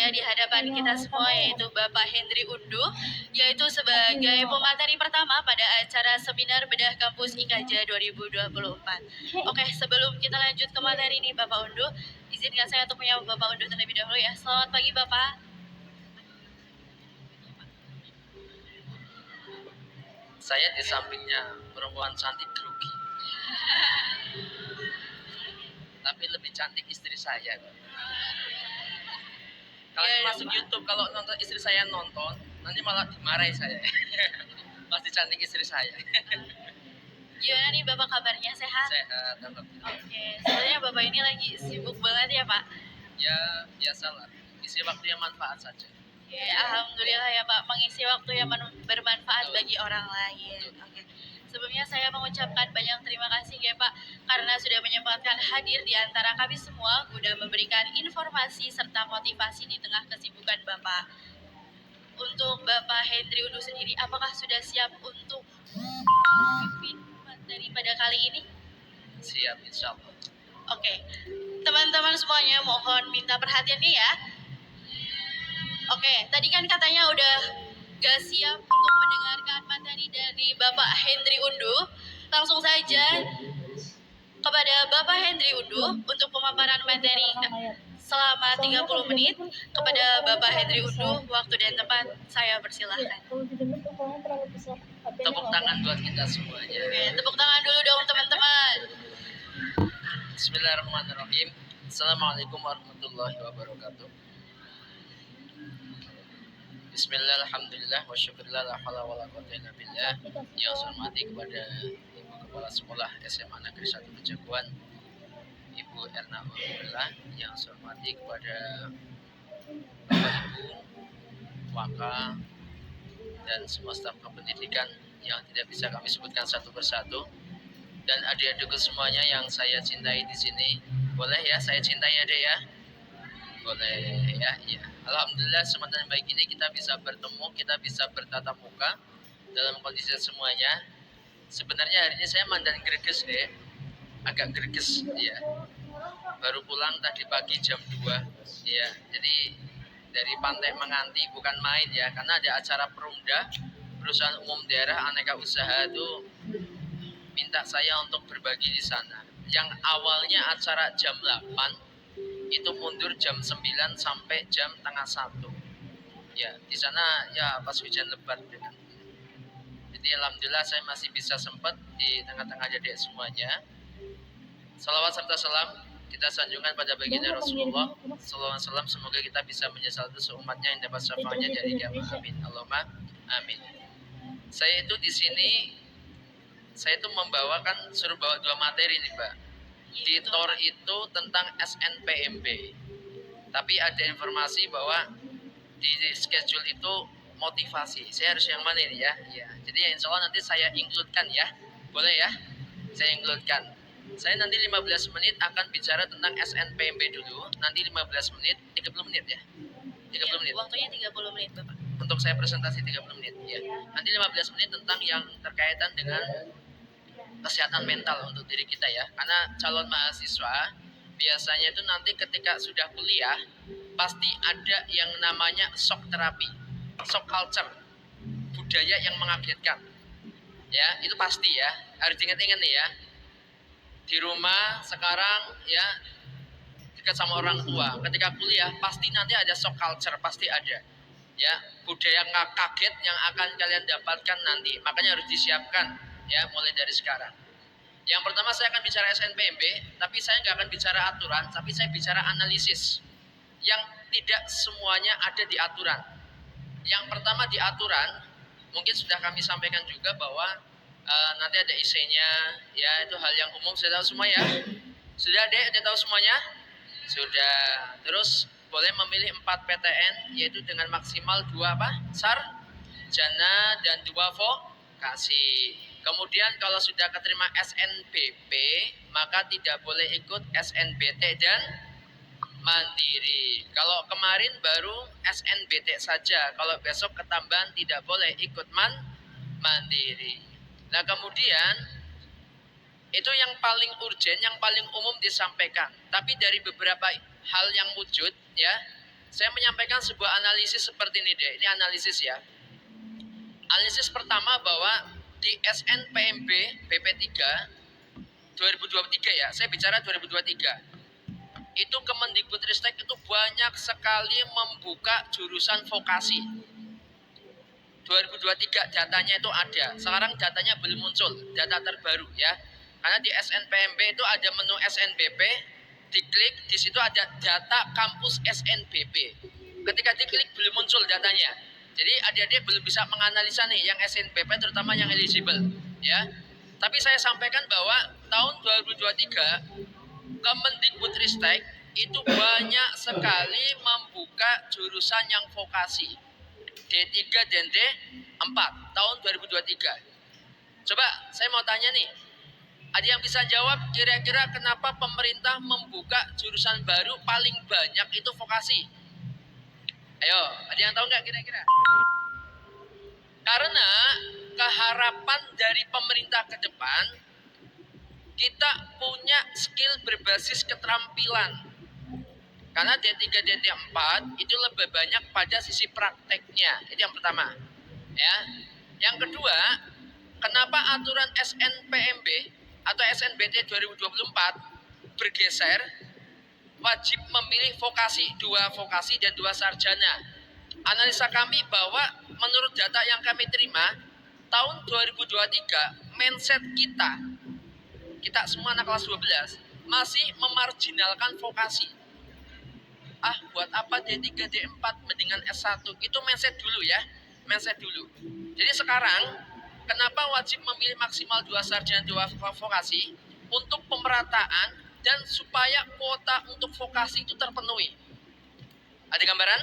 ada di hadapan kita semua, yaitu Bapak Hendri Undu, yaitu sebagai pemateri pertama pada acara Seminar Bedah Kampus IKJ 2024. Oke, sebelum kita lanjut ke materi nih Bapak Undu, izinkan saya untuk menyapa Bapak Undu terlebih dahulu ya. Selamat pagi Bapak. Saya di sampingnya perempuan cantik grogi. Tapi lebih cantik istri saya. Kalau masuk YouTube, kalau nonton istri saya nonton, nanti malah dimarahi saya. Masih cantik istri saya. Gimana nih Bapak kabarnya, sehat? Sehat, alhamdulillah. Oke, sebenarnya Bapak ini lagi sibuk banget ya Pak? Ya, biasalah. Isi waktu yang manfaat saja. Oke, alhamdulillah ya Pak, mengisi waktu yang bermanfaat bagi orang lain. Oke. Sebelumnya saya mengucapkan banyak terima kasih ya Pak karena sudah menyempatkan hadir di antara kami semua guna memberikan informasi serta motivasi di tengah kesibukan Bapak. Untuk Bapak Hendri Undu sendiri, apakah sudah siap untuk memimpin materi pada kali ini? Siap, insya Allah. Oke, teman-teman semuanya mohon minta perhatiannya ya. Oke, tadi kan katanya udah gak siap untuk mendengarkan materi dari Bapak Hendri Undu. Langsung saja kepada Bapak Hendri Undu untuk pemaparan materi selama 30 menit. Kepada Bapak Hendri Undu, waktu dan tempat saya persilahkan. Tepuk tangan buat kita semuanya. Oke, tepuk tangan dulu dong teman-teman. Bismillahirrahmanirrahim. Assalamualaikum warahmatullahi wabarakatuh. Bismillah, alhamdulillah, wa syukurillah, la hawla wa la quwwata illa billah. Yang saya hormati kepada Ibu Kepala Sekolah SMA Negeri 1 Pejaguan, Ibu Erna Ulumullah. Yang saya hormati kepada Bapak Ibu, Waka, dan semua staf kependidikan yang tidak bisa kami sebutkan satu persatu. Dan adik-adikku semuanya yang saya cintai di sini. Boleh ya, saya cintai adik ya? Boleh ya, ya. Alhamdulillah kesempatan baik ini kita bisa bertemu, kita bisa bertatap muka dalam kondisi semuanya. Sebenarnya hari ini saya mandan greges deh, agak greges ya. Baru pulang tadi pagi jam 2 ya. Jadi dari Pantai Menganti, bukan main ya, karena ada acara Perumda, Perusahaan Umum Daerah Aneka Usaha itu minta saya untuk berbagi di sana. Yang awalnya acara jam 8 itu mundur jam 9 sampai jam tengah 1. Ya, di sana ya pas hujan lebat. Jadi alhamdulillah saya masih bisa sempat di tengah-tengah adik semuanya. Salawat serta salam kita sanjungkan pada baginda Rasulullah sallallahu alaihi wasallam. Semoga kita bisa menyesal dosa umatnya yang dapat syafaatnya dari kiamat. Amin. Allahumma amin. Saya itu di sini saya itu membawakan suruh bawa 2 materi nih, Pak. Di TOR itu tentang SNPMB. Tapi ada informasi bahwa di schedule itu motivasi. Saya harus yang mana ini ya? Ya. Jadi ya insya Allah nanti saya include-kan ya. Boleh ya? Saya include-kan. Saya nanti 15 menit akan bicara tentang SNPMB dulu. Nanti 15 menit, 30 menit ya? 30 menit. Waktunya 30 menit, Bapak. Untuk saya presentasi 30 menit ya. Nanti 15 menit tentang yang terkaitan dengan kesehatan mental untuk diri kita ya, karena calon mahasiswa biasanya itu nanti ketika sudah kuliah pasti ada yang namanya shock terapi, shock culture, budaya yang mengagetkan ya, itu pasti ya, harus ingat-ingat nih ya. Di rumah sekarang ya dekat sama orang tua, ketika kuliah pasti nanti ada shock culture, pasti ada ya, budaya kaget yang akan kalian dapatkan nanti, makanya harus disiapkan ya mulai dari sekarang. Yang pertama saya akan bicara SNPMB, tapi saya nggak akan bicara aturan, tapi saya bicara analisis yang tidak semuanya ada di aturan. Yang pertama di aturan, mungkin sudah kami sampaikan juga bahwa nanti ada isinya, ya itu hal yang umum sudah tahu semua ya. Sudah deh, udah tahu semuanya? Sudah. Terus boleh memilih 4 PTN, yaitu dengan maksimal 2 apa? Sarjana dan 2 vokasi. Kemudian kalau sudah keterima SNBP, maka tidak boleh ikut SNBT dan mandiri. Kalau kemarin baru SNBT saja, kalau besok ketambahan tidak boleh ikut mandiri. Nah kemudian itu yang paling urgen, yang paling umum disampaikan. Tapi dari beberapa hal yang wujud ya, saya menyampaikan sebuah analisis seperti ini deh. Ini analisis ya. Analisis pertama bahwa di SNPMB BP3 2023 ya, saya bicara 2023. Itu Kemendikbudristek itu banyak sekali membuka jurusan vokasi. 2023 datanya itu ada. Sekarang datanya belum muncul, data terbaru ya. Karena di SNPMB itu ada menu SNBP, diklik di situ ada data kampus SNBP. Ketika diklik belum muncul datanya. Jadi adik-adik belum bisa menganalisa nih yang SNBP terutama yang eligible ya. Tapi saya sampaikan bahwa tahun 2023 Kemendikbudristek itu banyak sekali membuka jurusan yang vokasi. D3 dan D4 tahun 2023. Coba saya mau tanya nih, ada yang bisa jawab kira-kira kenapa pemerintah membuka jurusan baru paling banyak itu vokasi? Ayo, ada yang tahu nggak kira-kira? Karena keharapan dari pemerintah ke depan, kita punya skill berbasis keterampilan. Karena D3 dan D4 itu lebih banyak pada sisi prakteknya. Itu yang pertama. Ya. Yang kedua, kenapa aturan SNPMB atau SNBT 2024 bergeser wajib memilih vokasi, 2 vokasi dan 2 sarjana. Analisa kami bahwa menurut data yang kami terima, tahun 2023 mindset kita semua anak kelas 12 masih memarginalkan vokasi. Buat apa D3, D4 mendingan S1? Itu mindset dulu ya, mindset dulu. Jadi sekarang, kenapa wajib memilih maksimal 2 sarjana 2 vokasi? Untuk pemerataan dan supaya kuota untuk vokasi itu terpenuhi. Ada gambaran?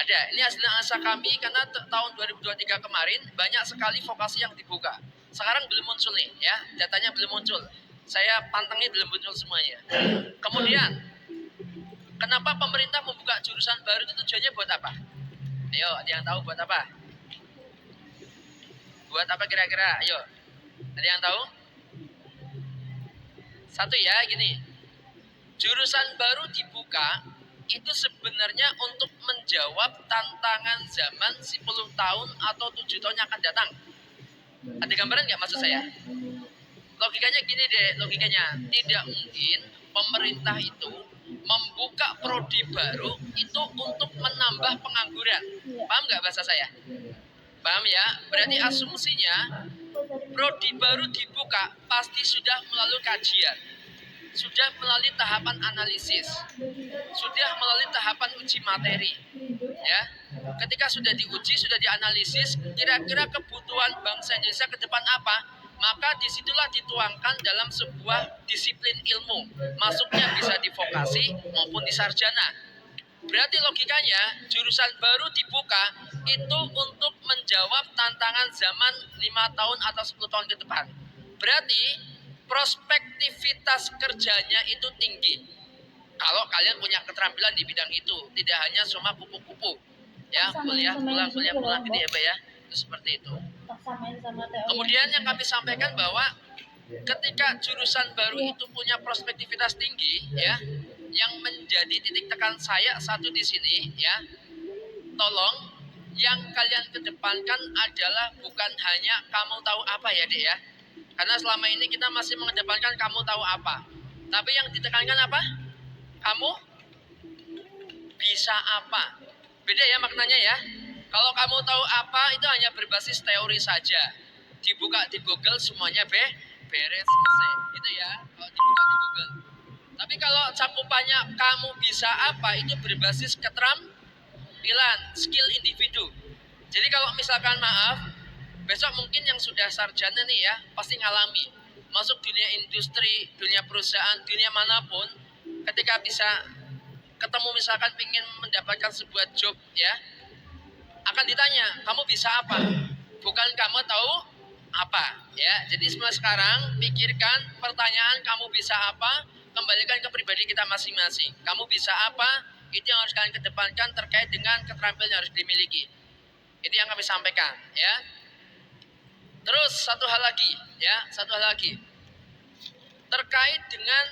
Ada. Ini hasil analisa kami karena tahun 2023 kemarin banyak sekali vokasi yang dibuka. Sekarang belum muncul nih ya, datanya belum muncul. Saya pantengin belum muncul semuanya. Kemudian, kenapa pemerintah membuka jurusan baru itu tujuannya buat apa? Ayo, ada yang tahu buat apa? Buat apa kira-kira? Ayo, ada yang tahu? Satu ya, gini. Jurusan baru dibuka itu sebenarnya untuk menjawab tantangan zaman 10 tahun atau 7 tahun yang akan datang. Ada gambaran nggak maksud saya? Logikanya gini deh, logikanya. Tidak mungkin pemerintah itu membuka prodi baru itu untuk menambah pengangguran. Paham nggak bahasa saya? Paham ya? Berarti asumsinya prodi baru dibuka pasti sudah melalui kajian, sudah melalui tahapan analisis, sudah melalui tahapan uji materi. Ya, ketika sudah diuji, sudah dianalisis, kira-kira kebutuhan bangsa Indonesia ke depan apa? Maka disitulah dituangkan dalam sebuah disiplin ilmu. Masuknya bisa di vokasi maupun di sarjana. Berarti logikanya jurusan baru dibuka itu untuk menjawab tantangan zaman 5 tahun atau 10 tahun ke depan. Berarti prospektivitas kerjanya itu tinggi. Kalau kalian punya keterampilan di bidang itu, tidak hanya cuma kupu-kupu. Ya, kuliah pulang gitu ya, Pak ya. Itu seperti itu. Kemudian yang kami sampaikan bahwa ketika jurusan baru itu punya prospektivitas tinggi, ya, yang menjadi titik tekan saya satu di sini, ya, tolong yang kalian kedepankan adalah bukan hanya kamu tahu apa ya, Dek ya. Karena selama ini kita masih mengedepankan kamu tahu apa. Tapi yang ditekankan apa? Kamu bisa apa? Beda ya maknanya ya. Kalau kamu tahu apa itu hanya berbasis teori saja. Dibuka di Google semuanya beres selesai. Gitu ya. Kalau dibuka di Google. Tapi kalau cakupannya kamu bisa apa itu berbasis keterampilan, skill individu. Jadi kalau misalkan maaf, besok mungkin yang sudah sarjana nih ya pasti ngalami masuk dunia industri, dunia perusahaan, dunia manapun, ketika bisa ketemu misalkan ingin mendapatkan sebuah job ya, akan ditanya kamu bisa apa, bukan kamu tahu apa ya. Jadi mulai sekarang pikirkan pertanyaan kamu bisa apa, kembalikan ke pribadi kita masing-masing. Kamu bisa apa, itu yang harus kalian kedepankan terkait dengan keterampilan yang harus dimiliki. Itu yang kami sampaikan ya. Terus satu hal lagi terkait dengan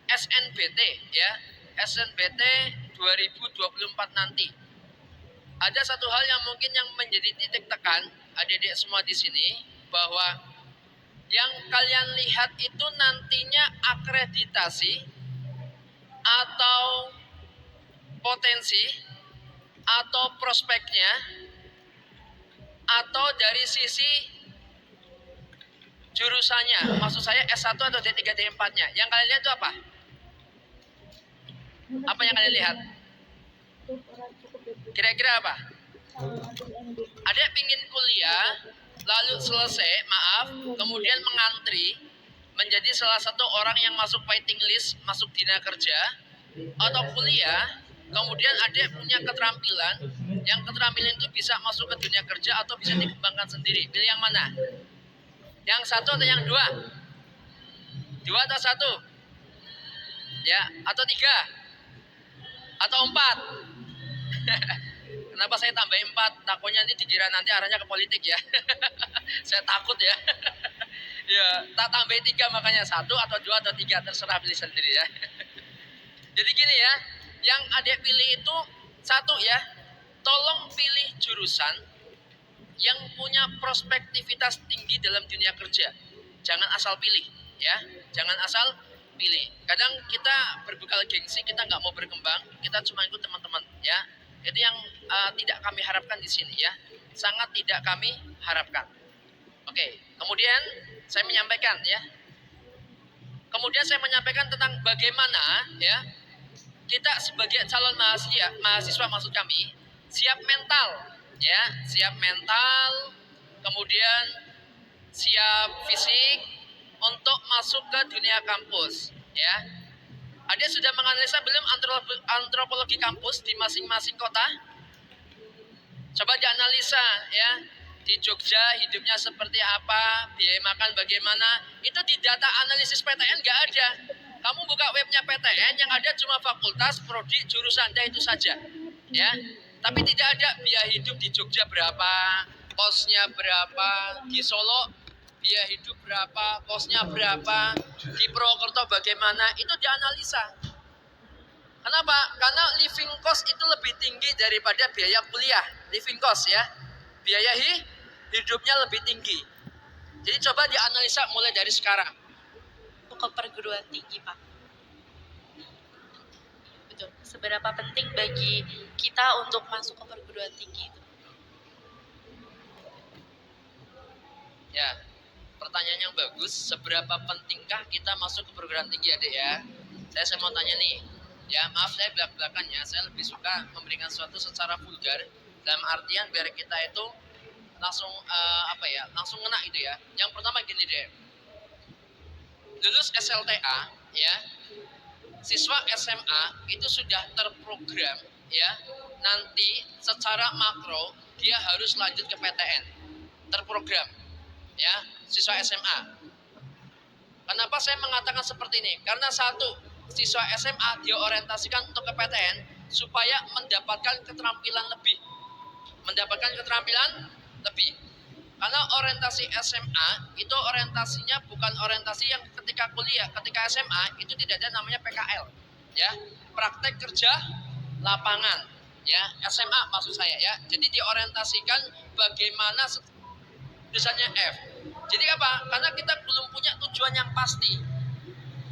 SNBT ya, SNBT 2024 nanti. Ada satu hal yang mungkin yang menjadi titik tekan adik-adik semua di sini, bahwa yang kalian lihat itu nantinya akreditasi atau potensi atau prospeknya atau dari sisi jurusannya, maksud saya S1 atau D3 D4-nya. Yang kalian lihat itu apa? Apa yang kalian lihat? Kira-kira apa? Ada pingin kuliah, lalu selesai, kemudian mengantri menjadi salah satu orang yang masuk waiting list, masuk dina kerja, atau kuliah, kemudian ada punya keterampilan, yang keterampilan itu bisa masuk ke dunia kerja atau bisa dikembangkan sendiri. Pilih yang mana? Yang satu atau yang dua? Dua atau satu? Ya, atau tiga? Atau empat? Kenapa saya tambahin 4? Takutnya nanti dikira nanti arahnya ke politik ya. Saya takut ya. Ya, tak tambahin 3, makanya 1 atau 2 atau 3, terserah pilih sendiri ya. Jadi gini ya, yang adik pilih itu satu ya, tolong pilih jurusan yang punya prospektivitas tinggi dalam dunia kerja. Jangan asal pilih ya, jangan asal pilih. Kadang kita berbekal gengsi, kita nggak mau berkembang, kita cuma ikut teman-teman ya. Itu yang tidak kami harapkan di sini ya, sangat tidak kami harapkan. Oke, kemudian saya menyampaikan ya. Kemudian saya menyampaikan tentang bagaimana ya kita sebagai calon mahasiswa maksud kami siap mental ya, siap mental, kemudian siap fisik untuk masuk ke dunia kampus ya. Ada sudah menganalisa belum antropologi kampus di masing-masing kota? Coba dianalisa ya. Di Jogja hidupnya seperti apa, biaya makan bagaimana, itu di data analisis PTN nggak ada. Kamu buka webnya PTN, yang ada cuma fakultas, prodi, jurusan, itu saja. Ya, tapi tidak ada biaya hidup di Jogja berapa, kosnya berapa, di Solo biaya hidup berapa, kosnya berapa, di Purwokerto bagaimana, itu dianalisa. Kenapa? Karena living cost itu lebih tinggi daripada biaya kuliah. Living cost ya, biaya hidupnya lebih tinggi. Jadi coba dianalisa mulai dari sekarang. Ke perguruan tinggi, Pak. Betul. Seberapa penting bagi kita untuk masuk ke perguruan tinggi itu? Ya, pertanyaan yang bagus. Seberapa pentingkah kita masuk ke perguruan tinggi, adik ya? Saya mau tanya nih. Ya, maaf saya belak-belakan ya. Saya lebih suka memberikan sesuatu secara vulgar, dalam artian biar kita itu langsung langsung ngena itu ya. Yang pertama gini deh. Lulus SLTA ya, siswa SMA itu sudah terprogram ya, nanti secara makro dia harus lanjut ke PTN, terprogram ya, siswa SMA. Kenapa saya mengatakan seperti ini? Karena satu, siswa SMA dia orientasikan untuk ke PTN supaya mendapatkan keterampilan lebih, karena orientasi SMA itu orientasinya bukan orientasi yang ketika kuliah, ketika SMA itu tidak ada namanya PKL ya, praktek kerja lapangan ya, SMA maksud saya ya. Jadi diorientasikan bagaimana tulisannya F. Jadi apa? Karena kita belum punya tujuan yang pasti.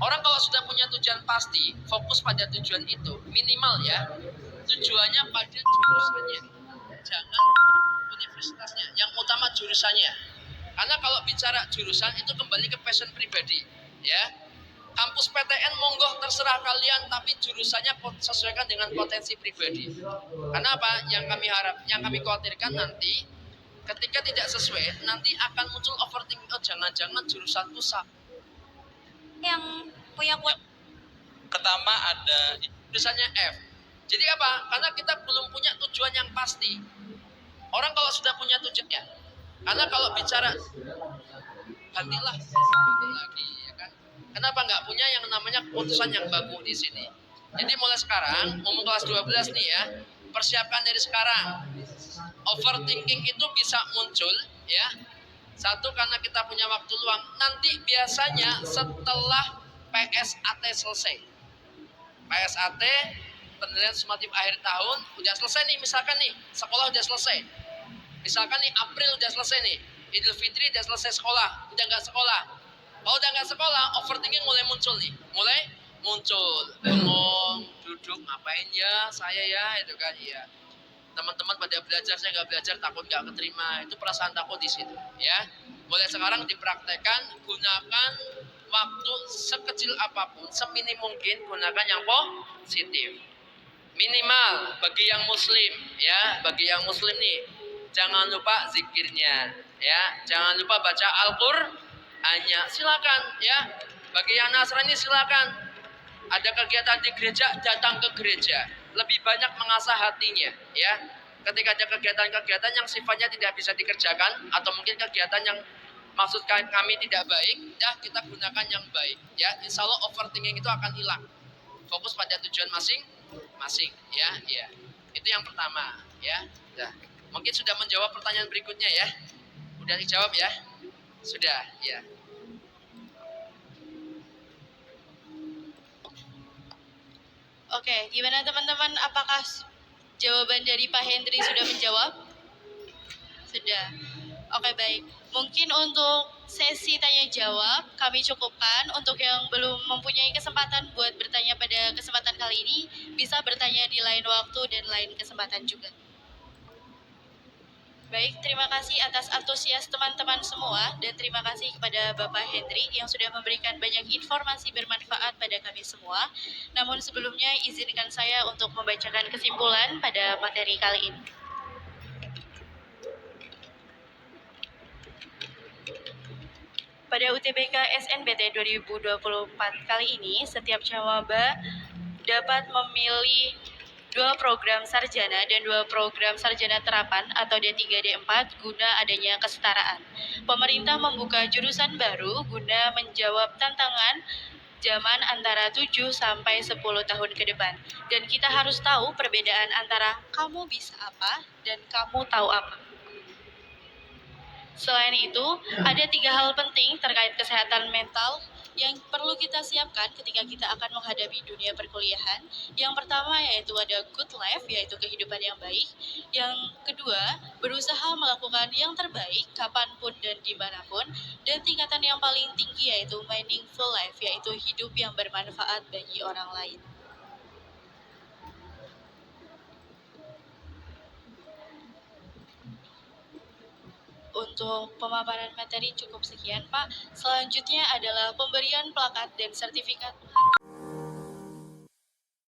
Orang kalau sudah punya tujuan pasti, fokus pada tujuan itu, minimal ya, tujuannya pada jurusannya, jangan universitasnya, yang utama jurusannya. Karena kalau bicara jurusan itu kembali ke passion pribadi ya. Kampus PTN monggo terserah kalian, tapi jurusannya sesuaikan dengan potensi pribadi. Karena apa? Yang kami khawatirkan nanti ketika tidak sesuai, nanti akan muncul overthinking. Oh, jangan-jangan jurusan itu Yang punya pertama ada jurusannya F. Jadi apa? Karena kita belum punya tujuan yang pasti. Orang kalau sudah punya tujuannya, karena kalau bicara gantilah lagi ya kan. Kenapa nggak punya yang namanya keputusan yang baku di sini? Jadi mulai sekarang, umum kelas 12 nih ya, persiapkan dari sekarang. Overthinking itu bisa muncul ya. Satu, karena kita punya waktu luang. Nanti biasanya setelah PSAT selesai. PSAT penilaian sumatif akhir tahun udah selesai nih, misalkan nih sekolah udah selesai, misalkan nih April udah selesai nih, Idul Fitri udah selesai sekolah, udah nggak sekolah. Kalau udah nggak sekolah, overthinking mulai muncul nih, mulai muncul, bengong, duduk, ngapain ya saya ya, itu kan ya. Teman-teman pada belajar, saya nggak belajar, takut nggak keterima, itu perasaan takut di situ, ya. Mulai sekarang dipraktekkan, gunakan waktu sekecil apapun, seminim mungkin gunakan yang positif. Minimal bagi yang muslim, ya, bagi yang muslim nih, jangan lupa zikirnya, ya, jangan lupa baca Al-Qur'annya, silakan, ya. Bagi yang Nasrani silakan, ada kegiatan di gereja, datang ke gereja, lebih banyak mengasah hatinya, ya. Ketika ada kegiatan-kegiatan yang sifatnya tidak bisa dikerjakan atau mungkin kegiatan yang maksud kami tidak baik, ya kita gunakan yang baik, ya. Insya Allah overthinking itu akan hilang. Fokus pada tujuan masing-masing, ya, ya. Itu yang pertama, ya. Nah, mungkin sudah menjawab pertanyaan berikutnya, ya. Udah dijawab, ya. Sudah, ya. Oke, gimana teman-teman? Apakah jawaban dari Pak Hendri sudah menjawab? Sudah. Oke, baik. Mungkin untuk sesi tanya jawab kami cukupkan. Untuk yang belum mempunyai kesempatan buat bertanya pada kesempatan kali ini, bisa bertanya di lain waktu dan lain kesempatan juga. Baik, terima kasih atas antusias teman-teman semua dan terima kasih kepada Bapak Hendri yang sudah memberikan banyak informasi bermanfaat pada kami semua. Namun sebelumnya izinkan saya untuk membacakan kesimpulan pada materi kali ini. Pada UTBK SNBT 2024 kali ini, setiap cawaba dapat memilih 2 program sarjana dan 2 program sarjana terapan atau D3 D4 guna adanya kesetaraan. Pemerintah membuka jurusan baru guna menjawab tantangan zaman antara 7 sampai 10 tahun ke depan. Dan kita harus tahu perbedaan antara kamu bisa apa dan kamu tahu apa. Selain itu, ada 3 hal penting terkait kesehatan mental yang perlu kita siapkan ketika kita akan menghadapi dunia perkuliahan. Yang pertama yaitu ada good life, yaitu kehidupan yang baik. Yang kedua, berusaha melakukan yang terbaik kapanpun dan dimanapun. Dan tingkatan yang paling tinggi yaitu meaningful life, yaitu hidup yang bermanfaat bagi orang lain. Untuk pemaparan materi cukup sekian, Pak. Selanjutnya adalah pemberian plakat dan sertifikat